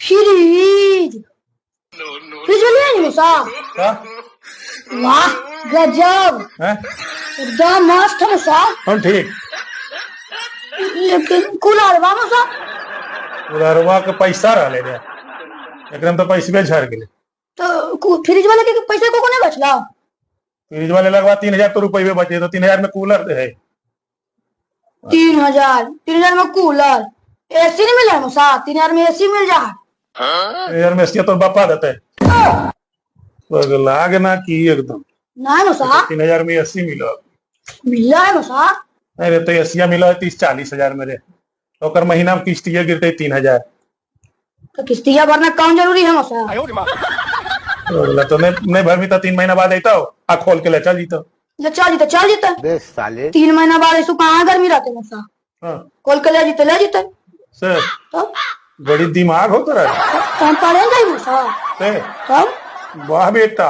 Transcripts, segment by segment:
Fridge fridge ले आई मूसा। हाँ? वाह गजब, हैं? एकदम मस्त है मूसा। हम ठीक। लेकिन कूलर बा मूसा। उधरवा के पैसा रह ले एकदम तो पैसे झड़ गए। तो फ्रिज वाले के पैसे को नहीं बचला। फ्रिज वाले लगवा 3,000 तो रुपये बचे, तो 3,000 में कूलर है। 3,000 में कूलर, एसी नहीं मिला मूसा। 3,000 में एसी मिल जा। 3,000 में एसी तो बापा देते लाग ना की एकदम। नहीं मूसा 3,000 में एसी मिला। मिला है मूसा। नहीं रे, तो एसिया मिला है 30-40 हजार में रे। तो कर महीना में किस्तिया गिरते 3,000। तो किस्तिया भरना कौन जरूरी है मूसा। तो नहीं भर में तो 3 महीना बाद आता हो आ खोल के ले चल जीता। ले चल जीता साले 3 महीना बाद ऐसा कहाँ गर्मी रहते मूसा। हाँ खोल के ले जीते सर, तो बड़ी दिमाग हो तेरा। टाइम पड़े गई मूसा। ते, तब वाह बेटा,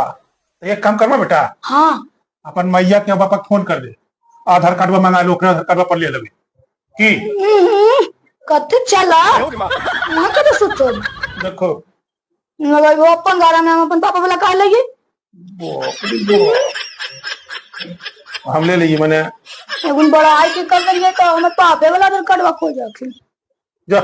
एक काम करना बेटा, हाँ अपन मैया के पापा को फोन कर दे, आधार कार्ड मंगा लो, आधार कार्ड पर ले लेबे की कते चला वहाँ के तो सोचो। देखो मगर वो अपन गारा में हम अपन पापा वाला कहा लगी। हम ले ली मैंने बड़ा आई के कर देंगे तो हमें पापे वाला आधार कार्ड खो जाए। जा